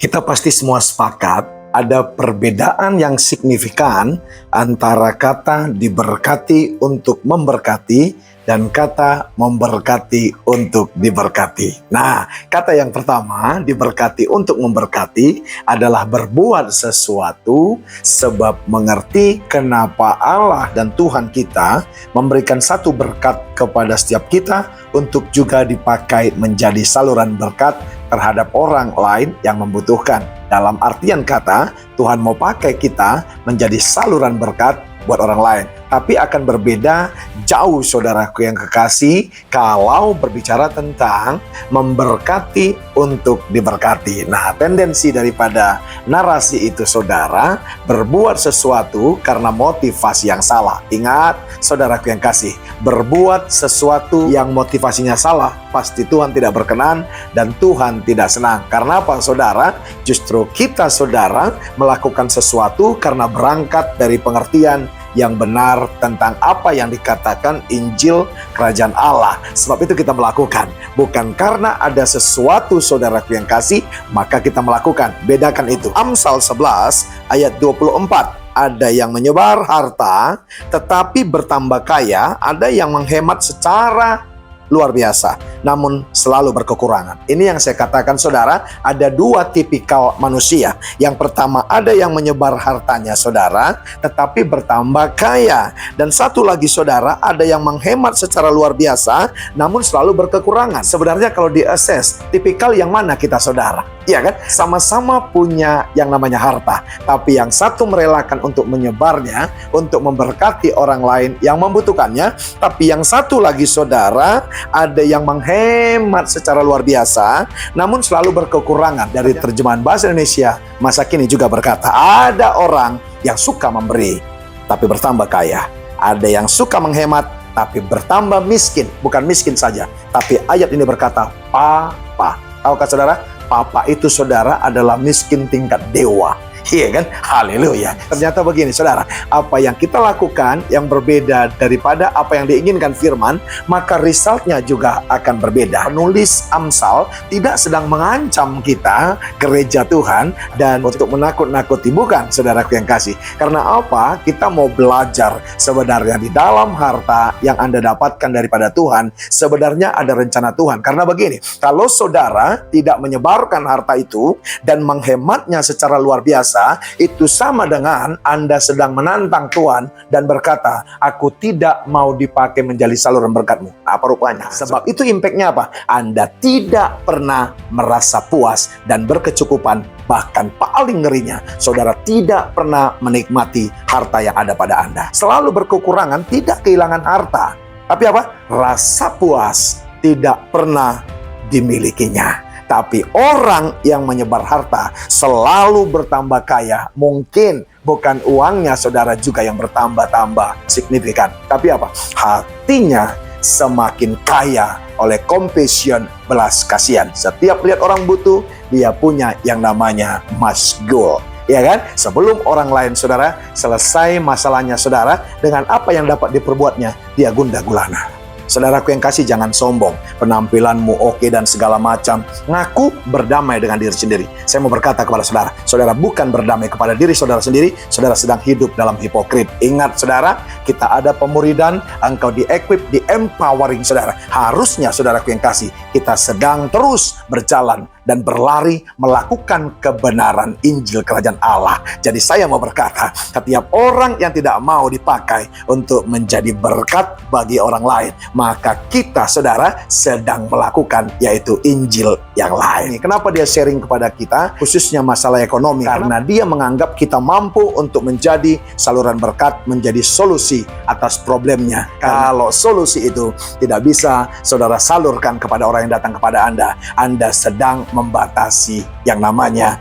Kita pasti semua sepakat ada perbedaan yang signifikan antara kata diberkati untuk memberkati dan kata memberkati untuk diberkati. Nah, kata yang pertama, diberkati untuk memberkati, adalah berbuat sesuatu sebab mengerti kenapa Allah dan Tuhan kita memberikan satu berkat kepada setiap kita untuk juga dipakai menjadi saluran berkat terhadap orang lain yang membutuhkan. Dalam artian kata, Tuhan mau pakai kita menjadi saluran berkat buat orang lain. Tapi akan berbeda jauh, saudaraku yang kekasih, kalau berbicara tentang memberkati untuk diberkati. Nah, tendensi daripada narasi itu, saudara, berbuat sesuatu karena motivasi yang salah. Ingat, saudaraku yang kasih, berbuat sesuatu yang motivasinya salah, pasti Tuhan tidak berkenan dan Tuhan tidak senang. Karena apa, saudara? Justru kita, saudara, melakukan sesuatu karena berangkat dari pengertian yang benar tentang apa yang dikatakan Injil Kerajaan Allah. Sebab itu kita melakukan, bukan karena ada sesuatu, saudaraku yang kasih, maka kita melakukan. Bedakan itu. Amsal 11 ayat 24. Ada yang menyebar harta tetapi bertambah kaya, ada yang menghemat secara luar biasa, namun selalu berkekurangan. Ini yang saya katakan, saudara, ada dua tipikal manusia. Yang pertama, ada yang menyebar hartanya, saudara, tetapi bertambah kaya. Dan satu lagi, saudara, ada yang menghemat secara luar biasa, namun selalu berkekurangan. Sebenarnya kalau di-assess, tipikal yang mana kita, saudara? Iya kan? Sama-sama punya yang namanya harta, tapi yang satu merelakan untuk menyebarnya, untuk memberkati orang lain yang membutuhkannya. Tapi yang satu lagi, saudara, ada yang menghemat secara luar biasa, namun selalu berkekurangan. Dari terjemahan bahasa Indonesia masa kini juga berkata, ada orang yang suka memberi, tapi bertambah kaya. Ada yang suka menghemat, tapi bertambah miskin. Bukan miskin saja, tapi ayat ini berkata, papa. Tahukah saudara? Papa itu, saudara, adalah miskin tingkat dewa. Iya kan? Haleluya. Ternyata begini, saudara, apa yang kita lakukan yang berbeda daripada apa yang diinginkan firman, maka resultnya juga akan berbeda. Penulis Amsal tidak sedang mengancam kita, gereja Tuhan, dan untuk menakut-nakuti, bukan, saudaraku yang kasih. Karena apa? Kita mau belajar sebenarnya di dalam harta yang Anda dapatkan daripada Tuhan, sebenarnya ada rencana Tuhan. Karena begini, kalau saudara tidak menyebarkan harta itu dan menghematnya secara luar biasa, itu sama dengan Anda sedang menantang Tuhan dan berkata, aku tidak mau dipakai menjadi saluran berkat-Mu. Apa rupanya? Sebab itu impact-nya apa? Anda tidak pernah merasa puas dan berkecukupan. Bahkan paling ngerinya, saudara tidak pernah menikmati harta yang ada pada Anda. Selalu berkekurangan, tidak kehilangan harta. Tapi apa? Rasa puas tidak pernah dimilikinya. Tapi orang yang menyebar harta selalu bertambah kaya. Mungkin bukan uangnya, saudara, juga yang bertambah-tambah signifikan. Tapi apa? Hatinya semakin kaya oleh compassion, belas kasihan. Setiap lihat orang butuh, dia punya yang namanya masgul. Ya kan? Sebelum orang lain, saudara, selesai masalahnya, saudara, dengan apa yang dapat diperbuatnya, dia gundah gulana. Saudaraku yang kasih, jangan sombong. Penampilanmu oke dan segala macam. Ngaku berdamai dengan diri sendiri. Saya mau berkata kepada saudara, saudara bukan berdamai kepada diri saudara sendiri, saudara sedang hidup dalam hipokrit. Ingat, saudara, kita ada pemuridan, engkau di-equip, di-empowering, saudara. Harusnya, saudaraku yang kasih, kita sedang terus berjalan dan berlari melakukan kebenaran Injil Kerajaan Allah. Jadi saya mau berkata, setiap orang yang tidak mau dipakai untuk menjadi berkat bagi orang lain, maka kita, saudara, sedang melakukan yaitu Injil yang lain. Kenapa dia sharing kepada kita, khususnya masalah ekonomi? Karena dia menganggap kita mampu untuk menjadi saluran berkat, menjadi solusi atas problemnya. Kalau solusi itu tidak bisa saudara salurkan kepada orang yang datang kepada Anda, Anda sedang membatasi yang namanya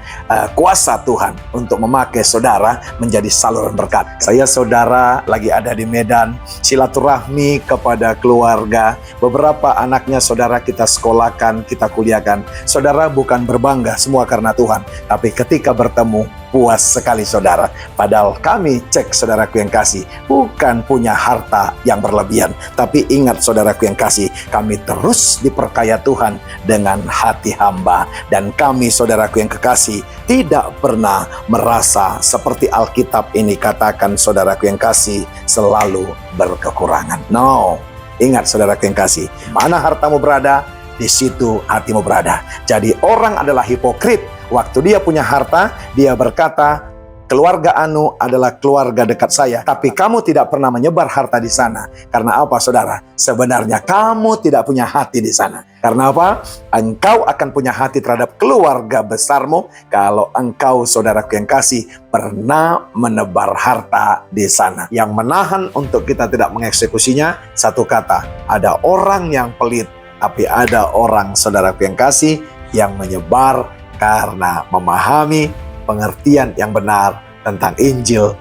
kuasa Tuhan untuk memakai saudara menjadi saluran berkat. Saya, saudara, lagi ada di Medan, silaturahmi kepada keluarga. Beberapa anaknya, saudara, kita sekolahkan, kita kuliahkan. Saudara, bukan berbangga semua karena Tuhan, tapi ketika bertemu puas sekali saudara. Padahal kami, cek saudaraku yang kasih, bukan punya harta yang berlebihan. Tapi ingat saudaraku yang kasih, kami terus diperkaya Tuhan dengan hati hamba. Dan kami saudaraku yang kekasih, tidak pernah merasa seperti Alkitab ini katakan saudaraku yang kasih, selalu berkekurangan. No, ingat saudaraku yang kasih, mana hartamu berada, di situ hatimu berada. Jadi orang adalah hipokrit. Waktu dia punya harta, dia berkata, keluarga Anu adalah keluarga dekat saya. Tapi kamu tidak pernah menyebar harta di sana. Karena apa saudara? Sebenarnya kamu tidak punya hati di sana. Karena apa? Engkau akan punya hati terhadap keluarga besarmu kalau engkau saudaraku yang kasih pernah menebar harta di sana. Yang menahan untuk kita tidak mengeksekusinya, satu kata, ada orang yang pelit. Tapi ada orang saudaraku yang kasih yang menyebar karena memahami pengertian yang benar tentang Injil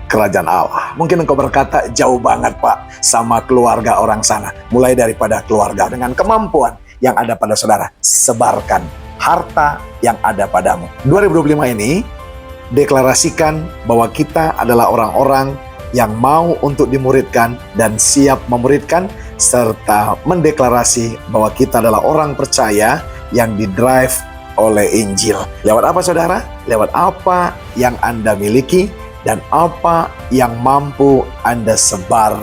Kerajaan Allah. Mungkin engkau berkata, jauh banget Pak sama keluarga orang sana. Mulai daripada keluarga, dengan kemampuan yang ada pada saudara, sebarkan harta yang ada padamu. 2025 ini deklarasikan bahwa kita adalah orang-orang yang mau untuk dimuridkan dan siap memuridkan, serta mendeklarasi bahwa kita adalah orang percaya yang didrive oleh Injil. Lewat apa saudara? Lewat apa yang Anda miliki dan apa yang mampu Anda sebar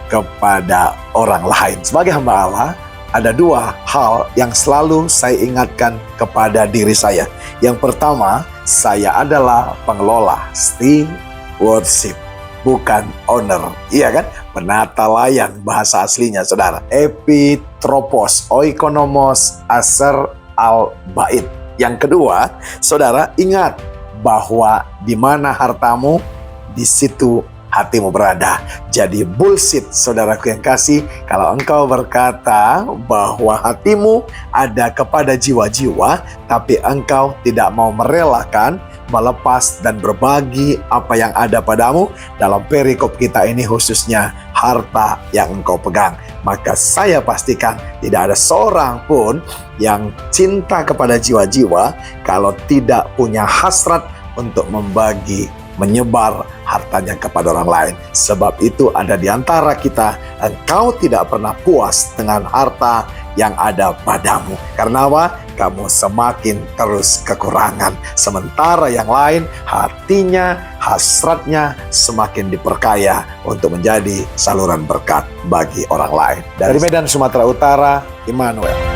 kepada orang lain. Sebagai hamba Allah, ada dua hal yang selalu saya ingatkan kepada diri saya. Yang pertama, saya adalah pengelola, stewardship, bukan owner. Iya kan? Penata layan bahasa aslinya saudara. Epitropos, oikonomos, aser al-bait. Yang kedua, saudara ingat bahwa di mana hartamu, di situ hatimu berada. Jadi bullshit saudaraku yang kasih kalau engkau berkata bahwa hatimu ada kepada jiwa-jiwa, tapi engkau tidak mau merelakan, melepas dan berbagi apa yang ada padamu. Dalam perikop kita ini khususnya harta yang engkau pegang, maka saya pastikan tidak ada seorang pun yang cinta kepada jiwa-jiwa kalau tidak punya hasrat untuk membagi, menyebar hartanya kepada orang lain. Sebab itu ada di antara kita, engkau tidak pernah puas dengan harta yang ada padamu. Karena apa? Kamu semakin terus kekurangan. Sementara yang lain hatinya, hasratnya semakin diperkaya untuk menjadi saluran berkat bagi orang lain. Dari Medan, Sumatera Utara, Immanuel.